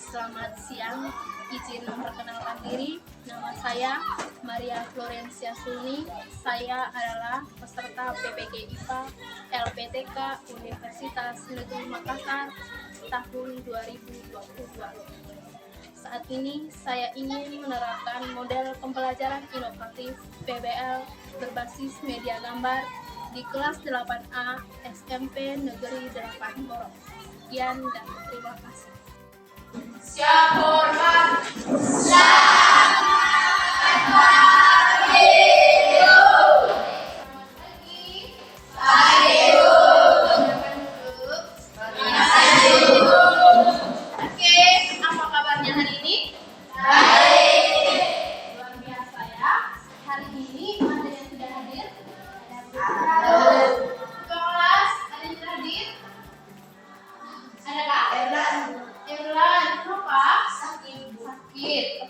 Selamat siang, izin memperkenalkan diri. Nama saya Maria Florencia Suni. Saya adalah peserta PPG IPA LPTK Universitas Negeri Makassar tahun 2022. Saat ini saya ingin menerapkan model pembelajaran inovatif PBL berbasis media gambar di kelas 8A SMP Negeri 8 Morong. Sekian dan terima kasih. Siap hormat.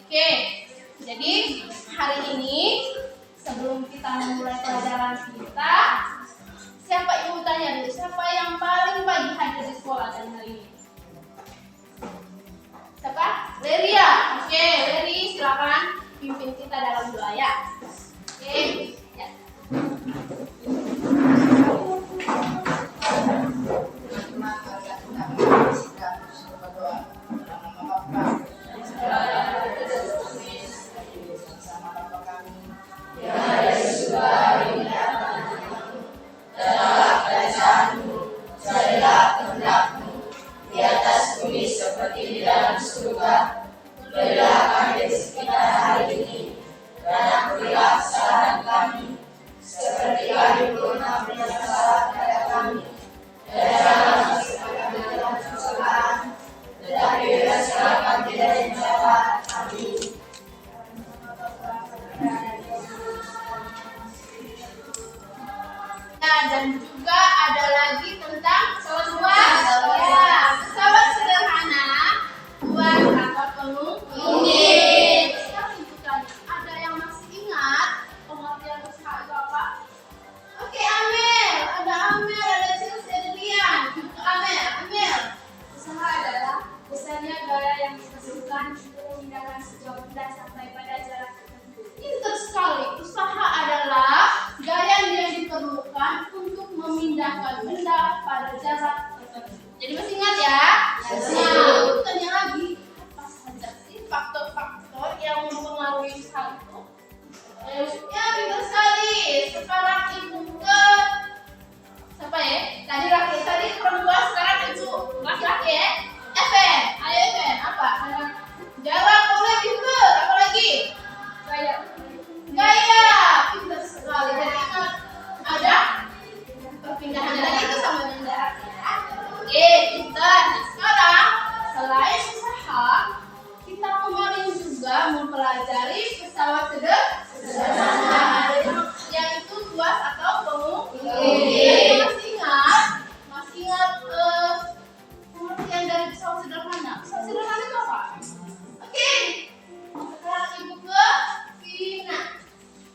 Oke, jadi hari ini sebelum kita memulai pelajaran kita, siapa ibu tanya dulu, siapa yang paling pagi hadir di sekolah dan hari ini? Siapa? Leri ya? Oke, Leri silakan pimpin kita dalam doa ya. Oke, ya. Seperti di dalam surga, berilah kami rezeki kita hari ini, dan ampunilah kesalahan kami, seperti kami pun mengampuni kesalahan kepada kami. Dan janganlah masuk kami dalam pencobaan, tetapi bebaskanlah kami dari jahat. Amin. Nah, dan juga ada lagi tentang pesawat. Pesawat sederhana buat angkot penumpang. Ada yang masih ingat pengertian pesawat itu apa? Oke, Amel. Ada Amel, ada Chelsea, ada Dian. Amel. Usaha adalah besarnya gaya yang diperlukan untuk memindahkan sebuah benda sampai pada jarak tertentu. Pintar sekali. Usaha adalah gaya yang diperlukan untuk memindahkan benda pada jarak tertentu. Jadi masih ingat ya? Nah, tanya lagi, apa saja sih faktor-faktor yang mempengaruhi usaha itu? Ya, pintar sekali. Sekarang ibu ke siapa ya? Tadi perempuan, sekarang ibu laki-laki ya? Evan, ayo Evan, apa? Jarak, boleh pintar. Apa lagi? Gaya, pintar sekali. Dan ingat, ada perpindahan dari itu sama dengan jarak ya. Oke, pintar. Nah, sekarang selain usaha, kita kemarin juga mempelajari pesawat sederhana, yaitu tuas atau pengumum. Masih ingat pengertian dari pesawat sederhana. Pesawat sederhana itu apa? Oke, sekarang ibu ke Vina.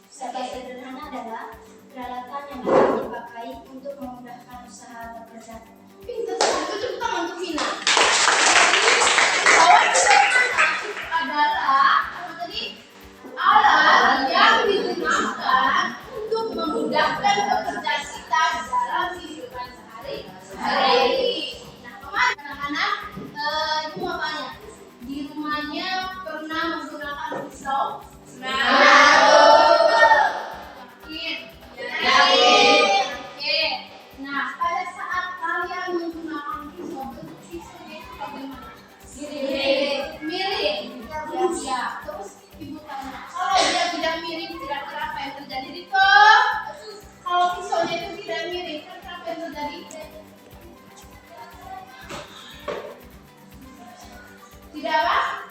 Pesawat sederhana adalah peralatan yang dapat dipakai untuk memudahkan usaha atau kerja. Pintar sekali, tepuk tangan untuk Vina. Pesawat sederhana itu adalah apa tadi? Alat yang digunakan untuk memudahkan pekerjaan kita dalam kehidupan sehari-hari. Nah, kemarin anak-anak ibu mau tanya, di rumahnya pernah menggunakan pisau? Yakin? Oke. Nah, pada saat kalian menggunakan pisau, bentuk pisaunya itu bagaimana? Miring. Ya. Terus ibu tanya, kalau dia tidak miring, kira-kira apa yang terjadi di kalau pisaunya itu tidak miring, kira-kira apa yang terjadi? Tidak apa?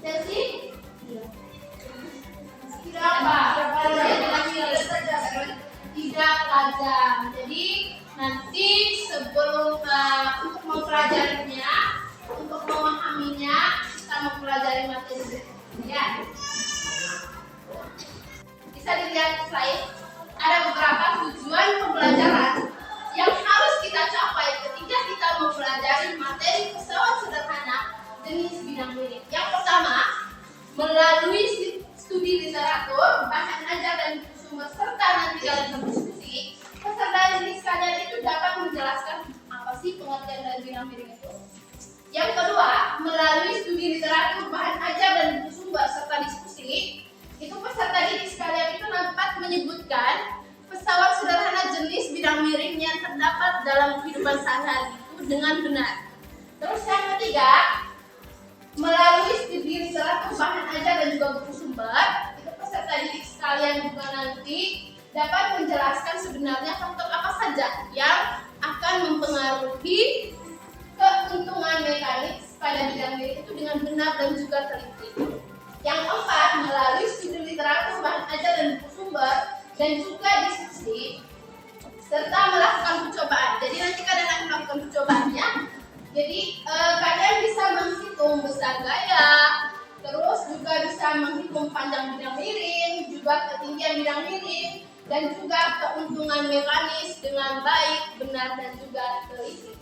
Jadi? Tidak apa? Tidak tajam. Jadi nanti sebelum untuk mempelajarinya, untuk memahaminya, kita mempelajari materi ya. Bisa dilihat slide. Ada beberapa tujuan pembelajaran yang harus kita capai ketika kita mempelajari materi pesawat sederhana jenis bidang miring. Yang pertama, melalui studi literatur, bahan ajar dan buku sumber serta nanti dalam berdiskusi, peserta didik sekalian itu dapat menjelaskan apa sih pengertian dari bidang miring itu. Yang kedua, melalui studi literatur, bahan ajar dan buku sumber serta diskusi, itu peserta didik sekalian itu dapat menyebutkan pesawat sederhana jenis bidang miring yang terdapat dalam kehidupan sehari-hari itu dengan benar. Terus yang ketiga, melalui studi literatur, bahan ajar dan juga buku sumber, itu peserta didik sekalian juga nanti dapat menjelaskan sebenarnya faktor apa saja yang akan mempengaruhi keuntungan mekanis pada bidang miring itu dengan benar dan juga teliti. Yang keempat, melalui studi literatur, bahan ajar dan buku sumber dan juga diskusi serta melakukan percobaan. Jadi nanti kalian akan melakukan percobaannya. Jadi kalian bisa menghitung besar gaya, terus juga bisa menghitung panjang bidang miring, juga ketinggian bidang miring, dan juga keuntungan mekanis dengan baik, benar dan juga teliti.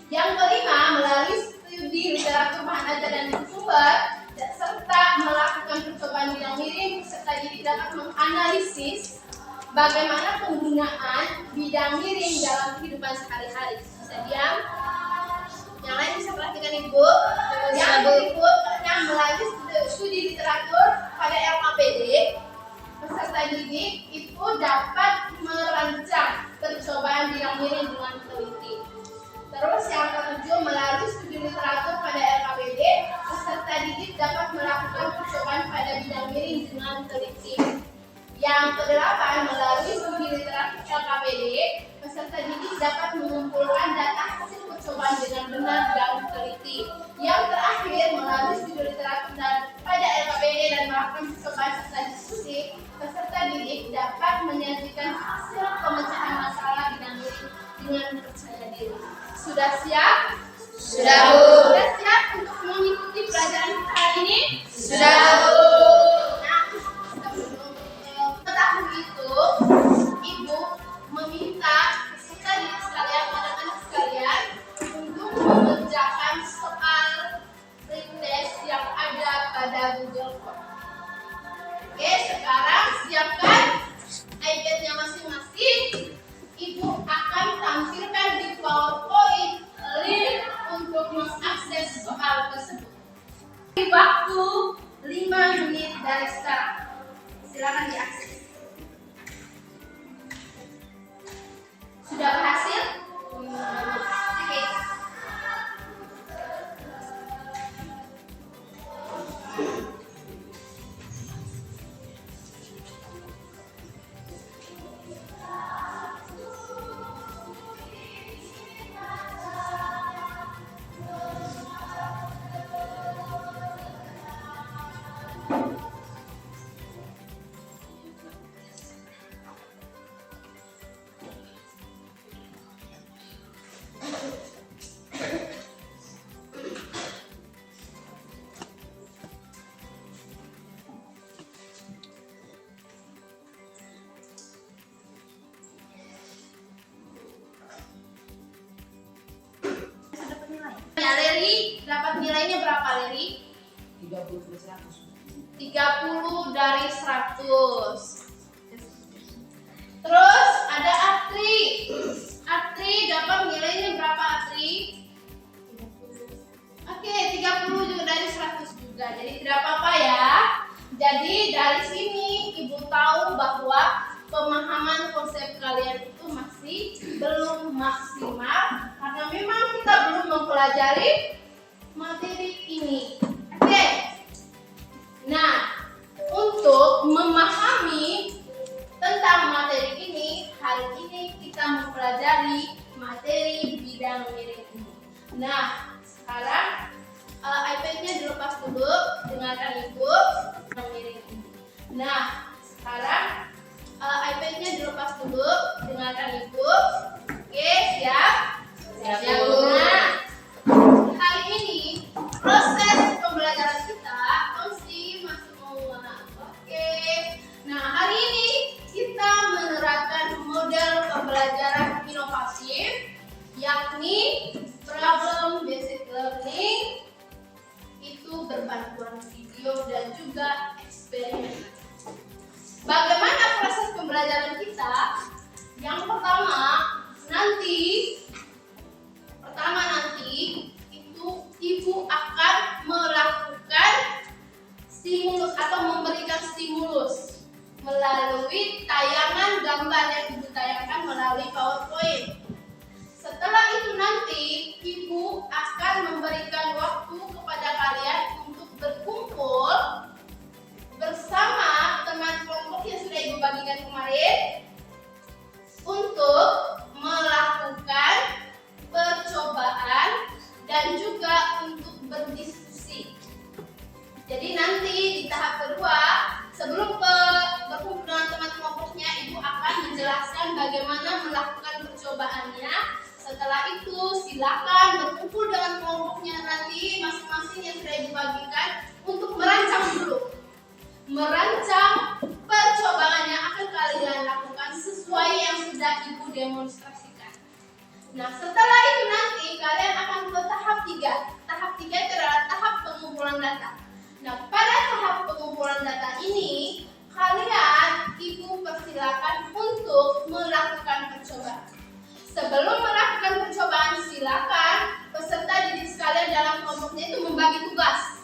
Yang kelima, melalui studi literatur, bahan ajar dan buku sumber serta melakukan percobaan bidang miring, peserta didik dapat menganalisis bagaimana penggunaan bidang miring dalam kehidupan sehari-hari. Bisa diam? Yang lain bisa perhatikan Ibu. Yang berikutnya, melalui studi literatur pada LKPD, peserta didik itu dapat merancang percobaan bidang miring dengan teliti. Terus yang ketujuh, melalui studi literatur pada LKPD, peserta didik dapat melakukan percobaan pada bidang miring dengan teliti. Yang kedelapan, melalui studi literatur LKPD, peserta didik dapat mengumpulkan data hasil percobaan dengan benar dan teliti. Yang terakhir, melalui studi literatur pada LKPD dan melakukan percobaan serta diskusi, peserta didik dapat menyajikan hasil pemecahan masalah bidang miring dengan percaya diri. Sudah siap? Sudah, Bu. Sudah siap untuk mengikuti pelajaran kita hari ini? Sudah, Bu. Nah, sebelum mengetahui itu, Ibu meminta peserta didik sekalian, anak-anak sekalian, untuk mengerjakan soal pretest yang ada pada Google Form. Oke, sekarang siapkan iPad-nya masing-masing. Ibu akan tampilkan di PowerPoint link untuk mengakses soal tersebut. Di waktu 5 menit dari sekarang. Silakan diakses. Sudah berhasil? Oke. Ya, Leri, dapat nilainya berapa, Leri? 30 dari 100. Terus ada Atri. Atri dapat nilainya berapa, Atri? Oke, 30 juga dari 100 juga. Jadi tidak apa-apa ya. Jadi dari sini Ibu tahu bahwa pemahaman konsep kalian itu masih belum maksimal karena memang kita belum mempelajari materi ini. Oke. Nah, untuk memahami tentang materi ini, hari ini kita mempelajari materi bidang miring ini. Nah, sekarang iPad-nya dilepas dulu, dengarkan Ibu bidang miring ini. Nah, sekarang iPad-nya dilepas dulu, dengarkan Ibu. Oke, siap? Siap, Siap, Bu. Nah, hari ini proses pembelajaran kita masih mengulang. Oke. Nah, hari ini kita menerapkan model pembelajaran inovatif, yakni problem based learning. Itu eksperimen. Bagaimana proses pembelajaran kita? Yang pertama nanti itu ibu akan melakukan stimulus atau memberikan stimulus melalui tayangan gambar yang ibu tayangkan melalui PowerPoint. Setelah itu nanti ibu akan memberikan waktu kepada kalian untuk berkumpul bersama teman kelompok yang sudah ibu bagikan kemarin untuk melakukan percobaan dan juga untuk berdiskusi. Jadi nanti di tahap kedua, sebelum berkumpul dengan teman kelompoknya, ibu akan menjelaskan bagaimana melakukan percobaannya. Setelah itu silakan berkumpul dengan kelompoknya nanti masing-masing yang sudah ibu bagikan untuk merancang dulu. Merancang percobaannya akan kalian lakukan sesuai yang sudah ibu demonstrasikan. Nah, setelah itu nanti kalian akan ke tahap 3. Tahap 3 itu adalah tahap pengumpulan data. Nah, pada tahap pengumpulan data ini kalian ibu persilakan untuk melakukan percobaan. Sebelum melakukan percobaan, silakan peserta didik sekalian dalam kelompoknya itu membagi tugas.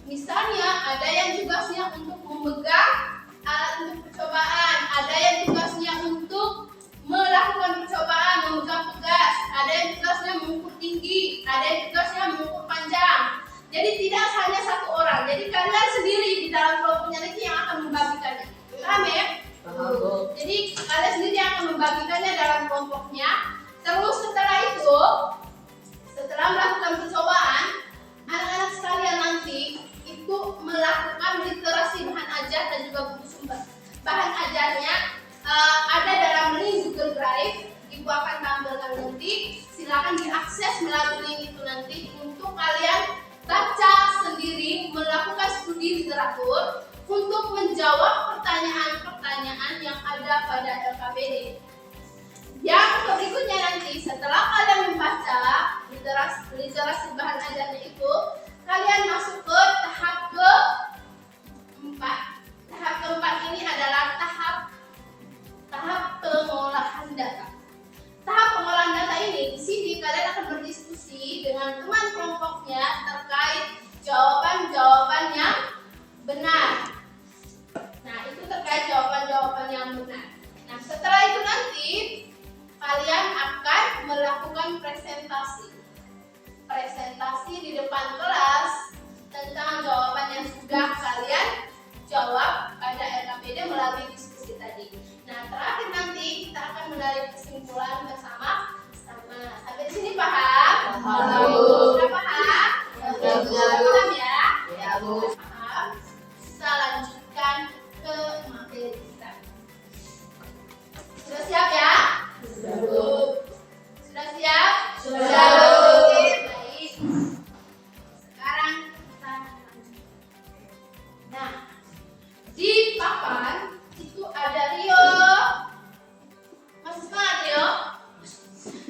Misalnya ada yang tugasnya untuk memegang alat untuk percobaan, ada yang tugasnya untuk melakukan percobaan memegang pegas, ada yang tugasnya mengukur tinggi, ada yang tugasnya mengukur panjang. Jadi tidak hanya satu orang, jadi kalian sendiri di dalam kelompoknya nanti yang akan membagikannya. Paham ya? Jadi kalian sendiri yang akan membagikannya dalam kelompoknya. Terus setelah itu, setelah melakukan percobaan, anak-anak sekalian nanti itu melakukan literasi bahan ajar dan juga buku sumber. Bahan ajarnya ada dalam link Google Drive, ibu akan tampilkan nanti. Silakan diakses melalui link itu nanti untuk kalian baca sendiri, melakukan studi literatur untuk menjawab pertanyaan-pertanyaan yang ada pada LKPD. Yang berikutnya nanti setelah kalian membaca literasi bahan ajarnya itu, kalian masuk ke tahap keempat. Tahap keempat ini adalah tahap pengolahan data. Tahap pengolahan data ini, di sini kalian akan berdiskusi dengan teman kelompoknya terkait jawaban-jawaban yang benar. Nah, itu terkait jawaban-jawaban yang benar. Nah, setelah itu nanti kalian akan melakukan presentasi di depan kelas tentang jawaban yang sudah kalian jawab pada LKPD melalui diskusi tadi. Nah, terakhir nanti kita akan menarik kesimpulan bersama. Sampai di sini paham? Sudah paham? Paham ya? Ya, Bu. Paham? Kita lanjutkan ke materi kita. Sudah siap ya? Sudah siap? Sudah. Oke, baik. Sekarang kita lanjut. Nah, di papan itu ada Rio. Masih semangat Rio?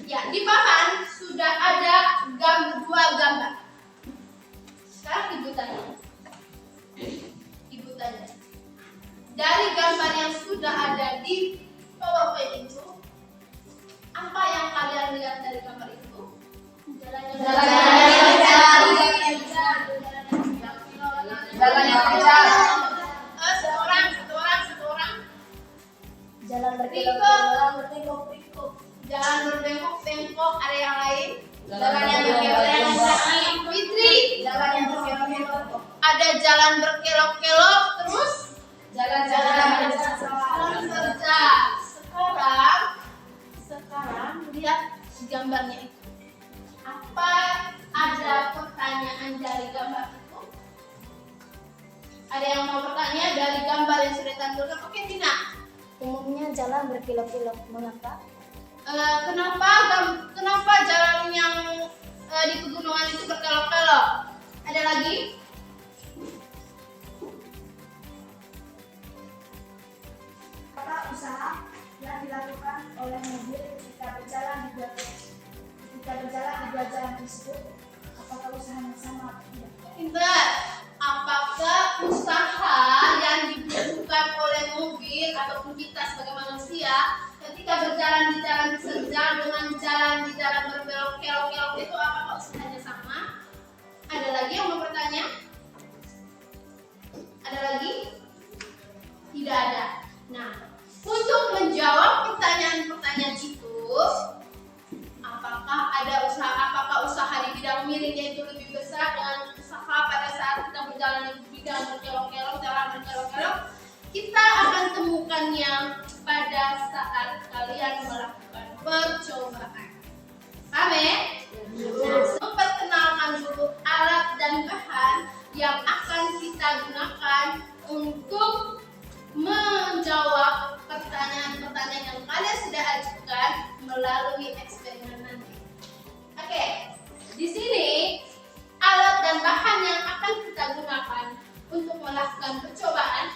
Ya, di papan sudah ada dua gambar. Sekarang ibu tanya. Dari gambar yang sudah ada di PowerPoint itu, apa yang kalian lihat dari gambar itu? Jalan yang kencang. Seorang. Jalan berkelok-kelok. Jalan berbengkok-bengkok. Ada yang lain? Jalan yang berkelok-kelok. Fitri. Jalan yang berkelok-kelok. Ada jalan berkelok-kelok. Terus? Jalan-jalan Kerja. Sekarang lihat gambarnya itu. Apa ada pertanyaan dari gambar itu? Ada yang mau bertanya dari gambar yang sudah ditampilkan? Oke, Tina. Umumnya jalan berkelok-kelok. Mengapa? Kenapa jalan yang di pegunungan itu berkelok-kelok? Ada lagi? Apa usaha yang dilakukan oleh mobil ketika berjalan di dua jalan tersebut? Apakah usaha yang sama atau tidak? Pintar. Apakah usaha yang ya. Ketika berjalan di jalan terjal dengan jalan di jalan berbelok-kelok itu apakah usahanya sama? Ada lagi yang mau bertanya? Ada lagi? Tidak ada. Nah, untuk menjawab pertanyaan-pertanyaan itu, apakah usaha di bidang miring yaitu lebih besar dengan usaha pada saat kita berjalan di bidang berkelok-kelok, kita akan temukannya pada saat kalian melakukan percobaan. Paham ya? Nah, perkenalkan dulu alat dan bahan yang akan kita gunakan untuk menjawab pertanyaan-pertanyaan yang kalian sudah ajukan melalui eksperimen nanti. Oke, di sini alat dan bahan yang akan kita gunakan untuk melakukan percobaan.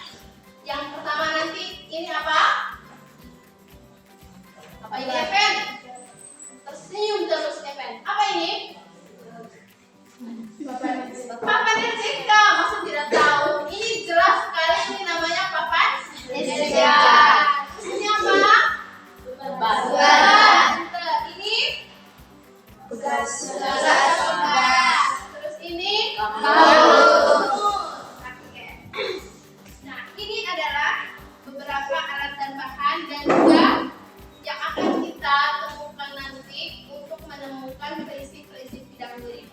Yang pertama nanti ini apa? Apa ini, Evan? Tersenyum terus, Evan. Apa ini? Papan RCK. Masa tidak tahu? Ini jelas sekali, ini namanya papan RCK. Terus ini apa? Beban. Ini Tugas. Terus ini Nah, ini adalah beberapa alat dan bahan dan juga yang akan kita temukan nanti untuk menemukan prinsip-prinsip bidang miring.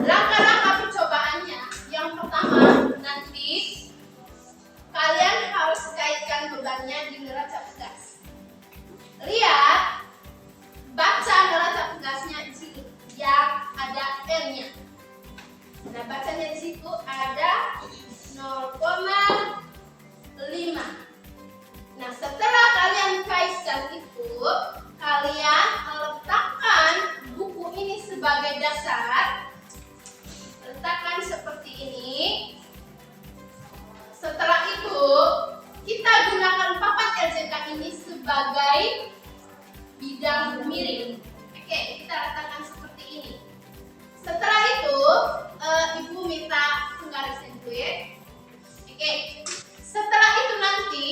Langkah-langkah percobaannya, yang pertama nanti kalian harus kaitkan bebannya di neraca pegas. Lihat, baca neraca pegasnya di sini yang ada N-nya. Nah, bacanya di situ ada 0,5. Nah, setelah kalian kaitkan itu, kalian letakkan buku ini sebagai dasar. Letakkan seperti ini. Setelah itu, kita gunakan papan RCK ini sebagai bidang miring. Oke, kita letakkan seperti ini. Setelah itu, Ibu minta penggarisan gue. Oke, setelah itu nanti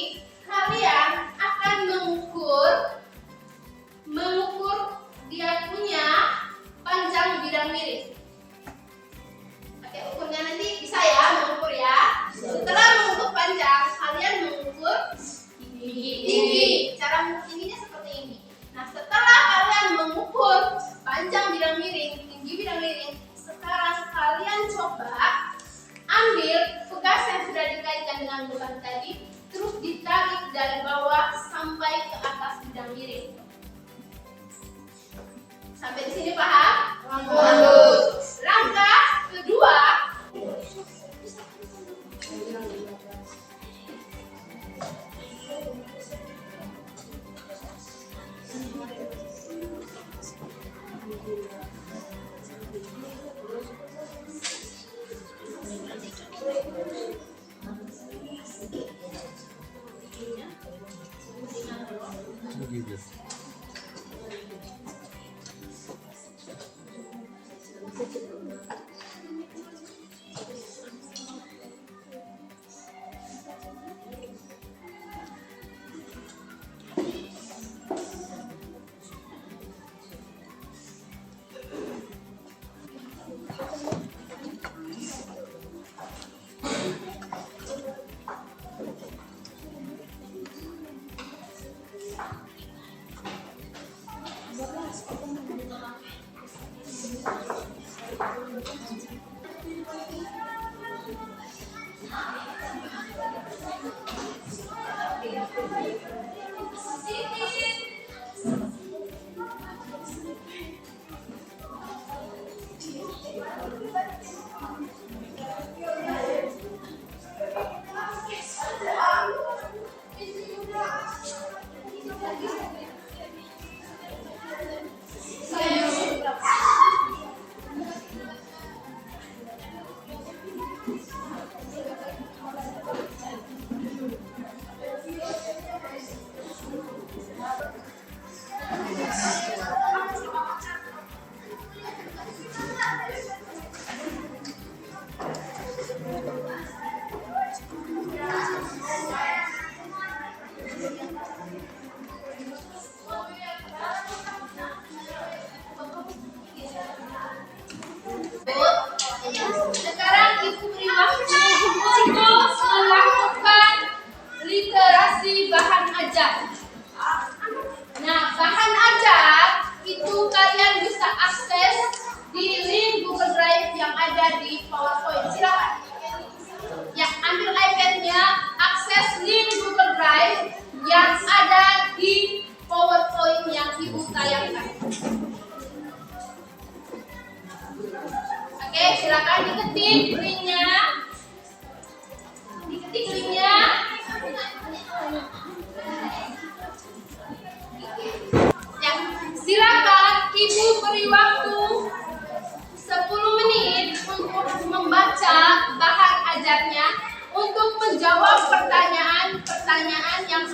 kalian akan mengukur dia punya panjang bidang miring. Oke, ukurnya nanti bisa ya, mengukur ya. Setelah mengukur panjang, kalian mengukur tinggi. Cara mengukur tingginya seperti ini. Nah, setelah kalian mengukur panjang bidang miring, tinggi bidang miring, sekarang kalian coba ambil pegas yang sudah dikaitkan dengan beban tadi, terus ditarik dari bawah sampai ke atas bidang miring. Sampai di sini paham? Bagus. Langkah kedua,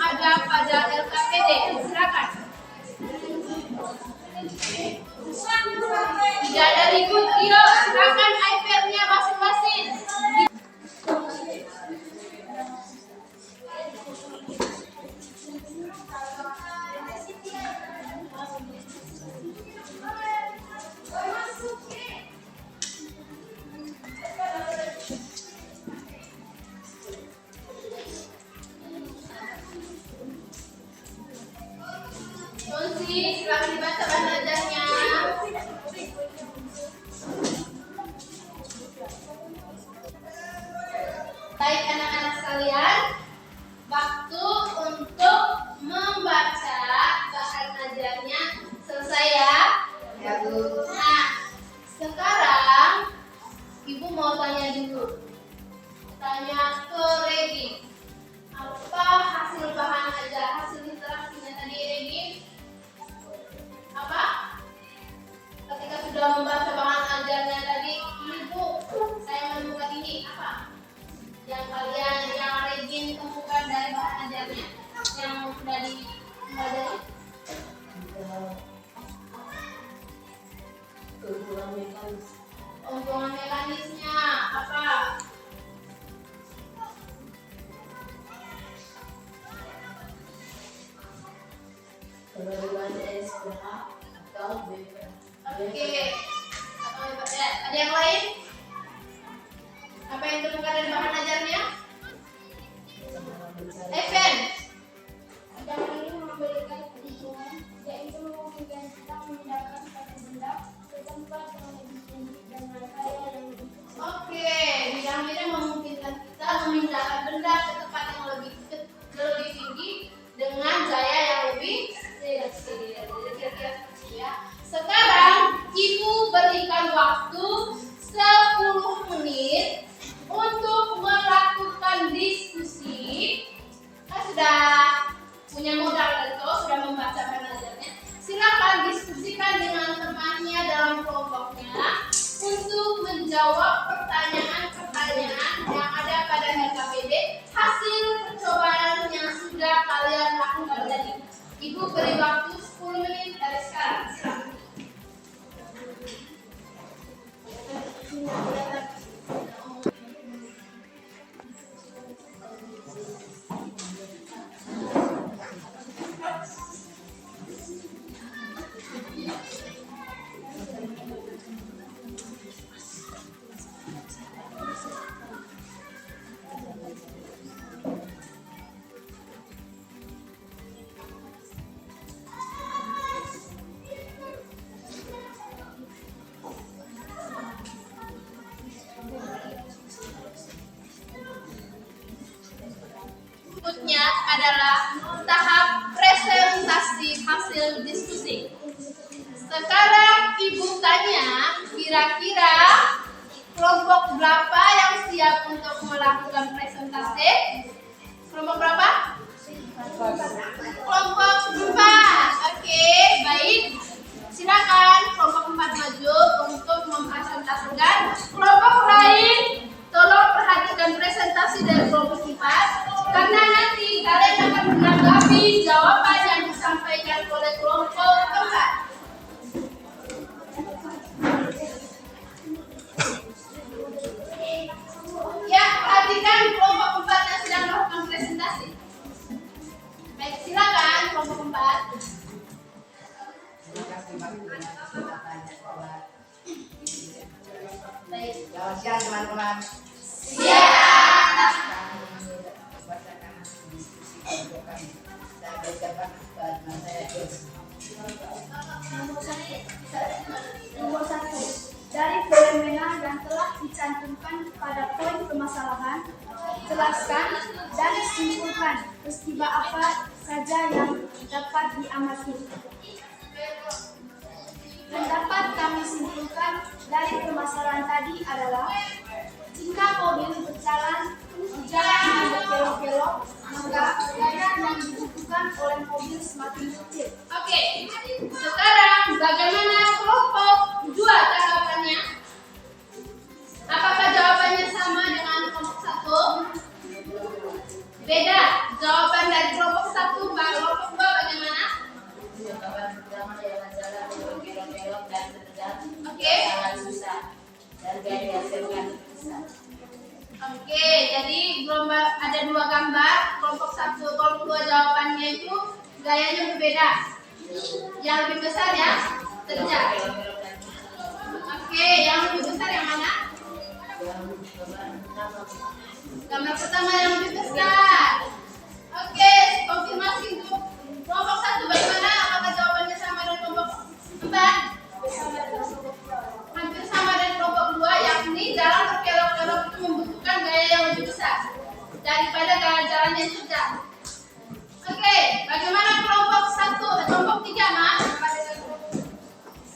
ada pada LKPD. Silakan. Tidak ada ribut, Rio. Silakan iPad-nya masing-masing. Sonsi, silakan dibaca bahan ajarnya. Baik anak-anak sekalian, waktu untuk membaca bahan ajarnya selesai ya. Ya, Bu. Nah, sekarang Ibu mau tanya dulu. Tanya ke Regi. Apa hasil bahan ajar, hasil interaksinya tadi Regi? Apa? Ketika sudah membaca bahan ajarnya tadi, ini Bu, saya menemukan ini apa? Yang kalian, yang Regin temukan dari bahan ajarnya, yang sudah dipelajari? Keuntungan mekanisnya apa? Penurunan SPH atau BPH. Oke. Ada yang lain? Apa yang ditemukan dari bahan ajarnya? Evan. Yang ini memberikan keuntungan, yaitu memungkinkan kita memindahkan satu benda ke tempat yang lebih tinggi dengan gaya yang lebih kecil. Oke, bidang-bidang memungkinkan kita memindahkan benda ke tempat yang lebih tinggi dengan gaya yang lebih kecil. Ya. Sekarang Ibu berikan waktu 10 menit untuk melakukan diskusi. Sudah punya modal tentu, sudah membaca bahan ajarnya. Silakan diskusikan dengan temannya dalam kelompoknya untuk menjawab pertanyaan-pertanyaan yang ada pada LKPD hasil percobaan yang sudah kalian lakukan tadi. Ibu beri waktu 10 menit dari sekarang. Silakan. Berikutnya adalah tahap presentasi hasil diskusi. Sekarang Ibu tanya, kira-kira kelompok berapa yang siap untuk melakukan presentasi? Kelompok berapa? Kelompok 4. Oke, baik. Silakan kelompok 4 maju untuk mempresentasikan. Kelompok lain, tolong perhatikan presentasi dari kelompok 4. Karena nanti kalian akan menanggapi jawaban yang disampaikan oleh kelompok 4. Ya, perhatikan kelompok 4 yang sedang melakukan presentasi. Baik, silakan kelompok 4. Baik. Selamat siang teman-teman. Siap. Nomor 1. Dari fenomena yang telah dicantumkan pada poin permasalahan, jelaskan dan simpulkan peristiwa apa saja yang dapat diamati. Yang dapat kami simpulkan dari permasalahan tadi adalah jika mobil berjalan di jalan yang berkelok-kelok, maka gaya yang dibutuhkan oleh mobil semakin kecil. Oke, sekarang bagaimana kelompok 2 tanggapannya? Apakah jawabannya sama dengan kelompok 1? Beda. Jawaban dari kelompok 1 ada dua gambar, kelompok 1, kelompok 2 jawabannya itu gayanya berbeda. Yang lebih besar ya, terjal. Oke, yang lebih besar yang mana? Gambar pertama yang lebih besar. Oke, konfirmasi untuk kelompok 1 bagaimana? Apakah jawabannya sama dengan kelompok 4? Hampir sama dengan kelompok 2, yakni jalan berkelok-kelok itu membutuhkan gaya yang lebih besar daripada gaya jalannya yang terjal. Oke, bagaimana kelompok 1, kelompok 3 mas?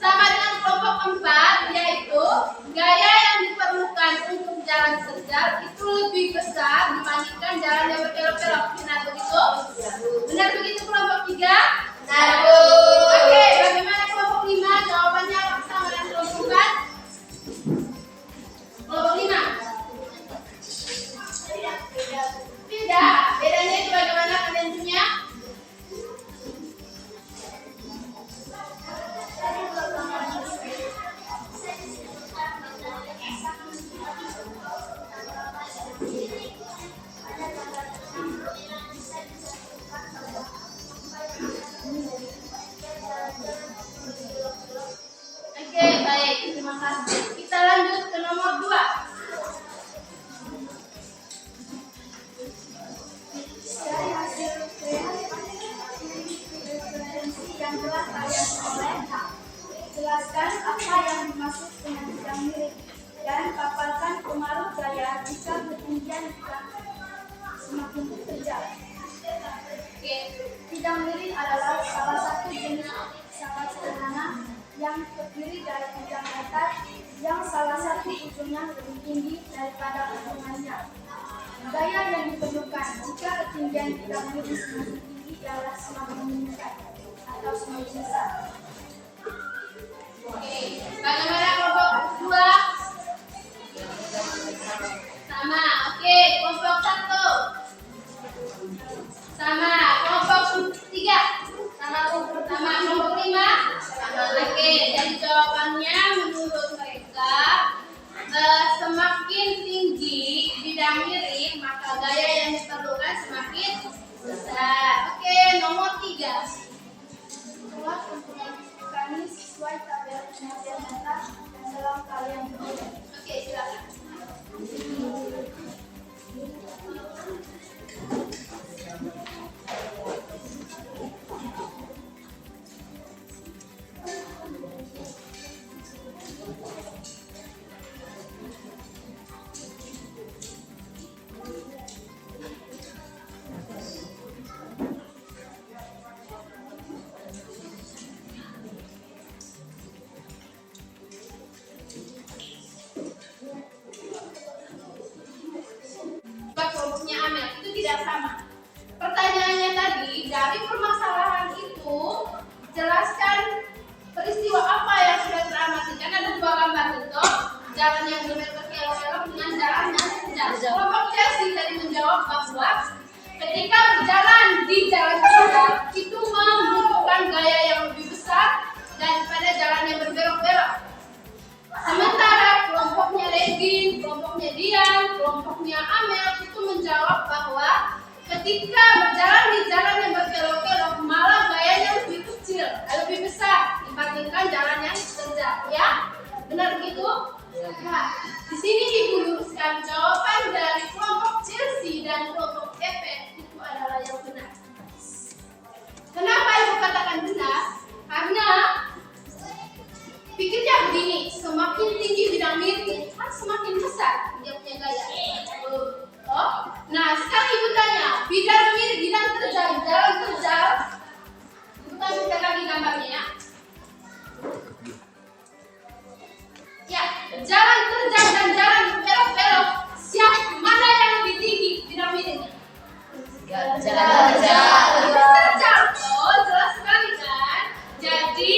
Sama dengan kelompok 4, yaitu gaya yang diperlukan untuk jalan terjal itu lebih besar dibandingkan jalan yang berkelok-kelok. Benar begitu? Benar begitu kelompok 3? Benar, Bu. Oke, bagaimana kelompok 5? Jawabannya sama dengan kelompok 4? Kelompok 5? Beda. Bedanya itu bagaimana kalian punya? Oke, baik. Terima kasih. Kita lanjut ke nomor 2. Dari hasil referensi yang telah kalian peroleh, jelaskan apa yang dimaksud dengan bidang miring dan paparkan pengaruh gaya jika ketinggian semakin terjal. Oke. Bidang miring adalah salah satu jenis pesawat sederhana yang terdiri dari bidang datar yang salah satu ujungnya lebih tinggi daripada ujung lainnya. Gaya yang diperlukan jika ketinggian bidang miring semakin tinggi ialah semakin meningkat atau semakin besar. Oke. Bagaimana kelompok 2? Sama. Oke, kelompok 1. Sama. Kelompok 3. Sama. Kelompok 5. Oke, jadi jawabannya menurut mereka semakin tinggi bidang miring maka gaya yang diperlukan semakin besar. Oke, nomor 3. Buat untuk kami sesuai tabel penyajian data yang dalam kalian peroleh. Oke, silakan. Kelompoknya Amel itu tidak sama. Pertanyaannya tadi dari permasalahan itu jelaskan peristiwa apa yang sudah teramati. Kan ada dua gambar bentuk, jalan yang berkelok-kelok dengan jalan yang terjal. Kelompok Chelsea tadi menjawab bahwa ketika berjalan di jalan terjal itu membutuhkan gaya yang lebih besar daripada jalan yang berbelok-belok. Sementara kelompoknya Regin, kelompoknya Dian, kelompoknya Amel itu menjawab bahwa ketika berjalan di jalan yang berkelok-kelok malah gayanya lebih kecil, lebih besar dibandingkan jalan yang terjal. Ya, benar begitu? Nah, di sini Ibu luruskan jawaban dari kelompok Chelsea dan kelompok Epe itu adalah yang benar. Kenapa Ibu katakan benar? Karena pikirnya begini, semakin tinggi bidang miring kan semakin besar dia punya gaya. Nah, sekarang Ibu tanya, bidang miring, bidang terjal, jalan terjal. Ibu tampilkan lagi gambarnya ya. Ya, jalan terjal dan jalan belok-belok, siapa mana yang lebih tinggi bidang miringnya? Jalan terjal. Terjal. Oh, jelas sekali kan? Jadi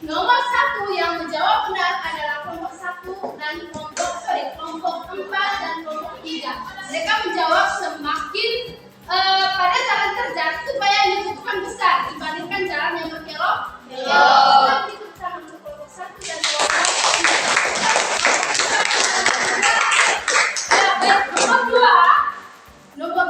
nomor 1 yang menjawab benar adalah kelompok 1 dan kelompok 4 dan kelompok 3. Mereka menjawab semakin pada jalan terjal itu gaya yang dibutuhkan besar dibandingkan jalan yang berkelok. Itu sama untuk kelompok 1 dan kelompok 3. Nomor 2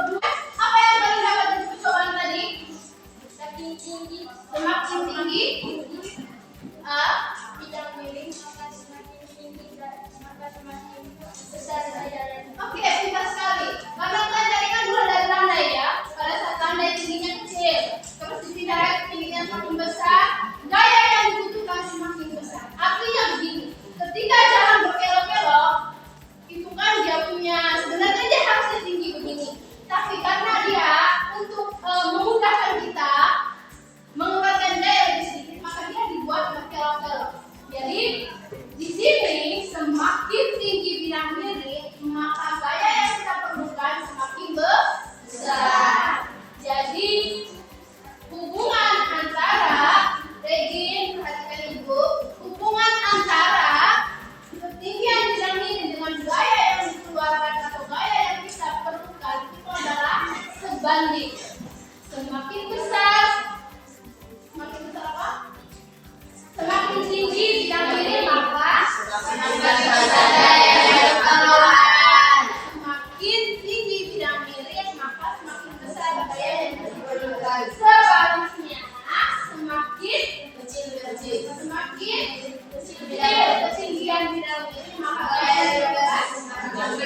berbanding. Semakin besar apa? Semakin tinggi bidang miring maka semakin tinggi bidang miring maka semakin besar gaya yang diperlukan. Sebaliknya semakin kecil ketinggian bidang miring maka gaya yang semakin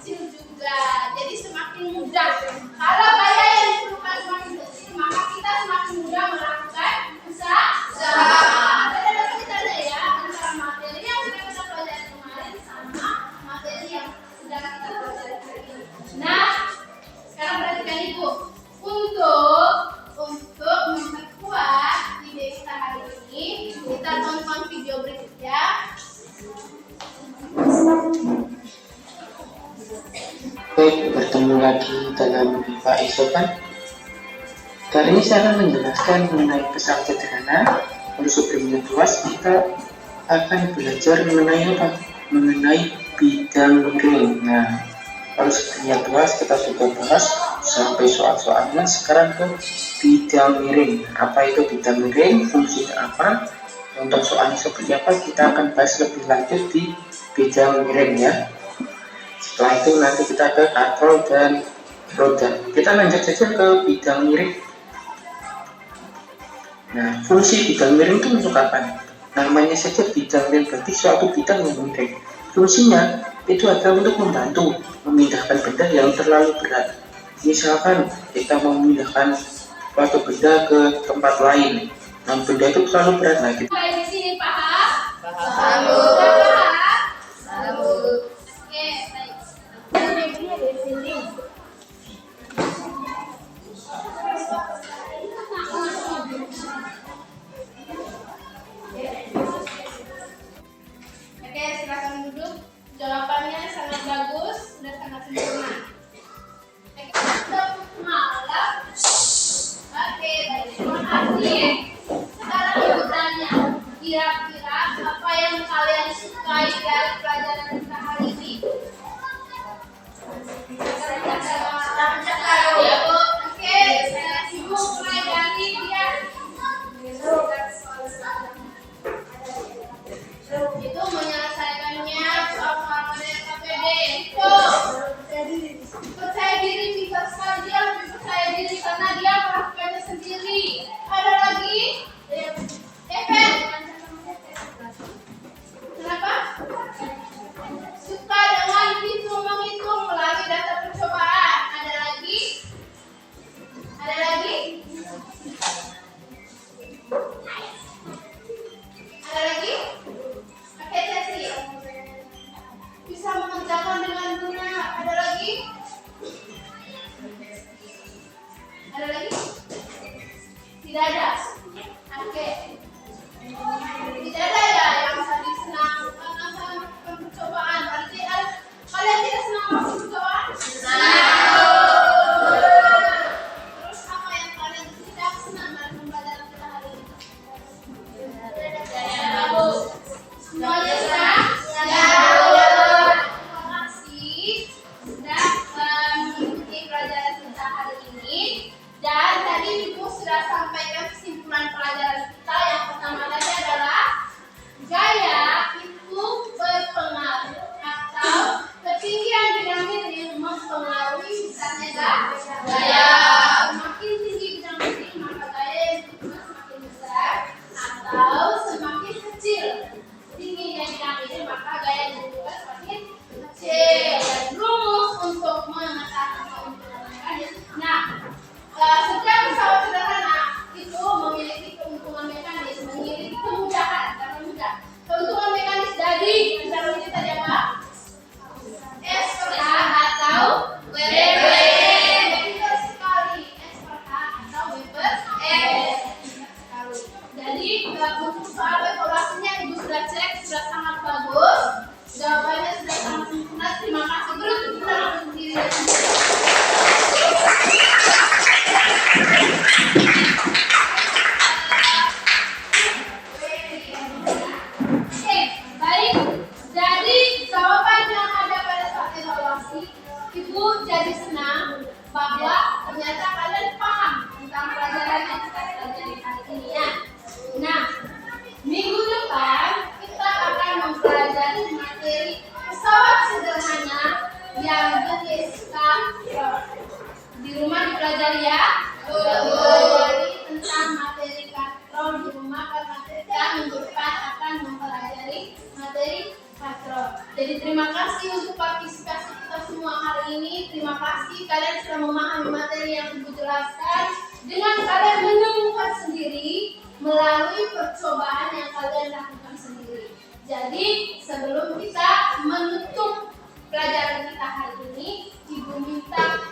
kecil juga. Jadi semakin mudah. Kalau gaya yang diperlukan semakin kecil maka kita semakin mudah melakukan usaha. Ada kita ya antara materi yang sudah kita pelajari kemarin sama materi yang sudah kita pelajari hari ini. Nah, sekarang perhatikan Ibu. Untuk memperkuat ide kita hari ini, kita tonton video berikutnya. Baik, bertemu lagi dalam Viva Isopan. Kali ini saya akan menjelaskan mengenai pesan sederhana. Lalu sebelumnya luas, kita akan belajar mengenai apa? Mengenai bidang miring. Nah, kalau sebelumnya luas kita sudah bahas sampai soal-soalnya. Sekarang ke bidang miring. Apa itu bidang miring? Fungsinya apa? Untuk soalnya seperti apa? Kita akan bahas lebih lanjut di bidang miring ya. Setelah itu nanti kita ke katrol dan roda. Kita lanjut saja ke bidang miring. Nah, fungsi bidang miring itu untuk apa? Namanya saja bidang miring, berarti suatu bidang yang miring. Fungsinya itu adalah untuk membantu memindahkan benda yang terlalu berat. Misalkan kita mau memindahkan suatu benda ke tempat lain, nah benda itu terlalu berat. Nah, kita Sampai di sini paham? Paham. Paham? Oke, baik. Oke, silakan duduk. Jawabannya sangat bagus dan sangat sempurna. Oke, sudah malam. Oke, baik. Terima kasih. Sekarang Ibu tanya, kira-kira apa yang kalian sukai dari pelajaran kita hari ini? Ya, Bu. Oke, Ibu mulai dari dia. Itu menyelesaikannya soal dari KPD. Itu percaya diri, bisa sekali dia lebih percaya diri karena dia melakukannya sendiri. Ada lagi? Evan. Kenapa? Suka dengan menghitung melalui daftar percobaan. Ada lagi? Ada lagi? Ada lagi? Oke, Ceci. Bisa mengerjakan dengan benar. Ada lagi? Ada lagi? Tidak ada. Oke. Tidak ada ya yang tadi senang melakukan percobaan. Berarti kalian tidak senang melakukan percobaan? Terus apa yang kalian tidak senang dalam pembelajaran kita hari ini? Semuanya senang? Terima kasih sudah mengikuti pelajaran kita hari ini. Dan tadi Ibu sudah sampaikan kesimpulan pelajaran kita. Yang pertama tadi adalah gaya itu berpengaruh atau ketinggian bidang miring mempengaruhi besarnya gaya. Semakin tinggi bidang miring maka gaya yang dibuat semakin besar atau semakin kecil. Tingginya bidang miring maka gaya yang dibuat semakin kecil. Dan rumus untuk mengetahui keuntungan. Nah, setiap pesawat sederhana itu memiliki keuntungan mekanis, memiliki kemudahan karena mudah. Keuntungan mekanis dari antara ini tadi apa? S per A atau W. pelajari ya. Pelajari tentang materi katrol di rumah karena kita minggu depan akan mempelajari materi katrol. Jadi terima kasih untuk partisipasi kita semua hari ini. Terima kasih kalian sudah memahami materi yang Ibu jelaskan dengan kalian menemukan sendiri melalui percobaan yang kalian lakukan sendiri. Jadi sebelum kita menutup pelajaran kita hari ini, Ibu minta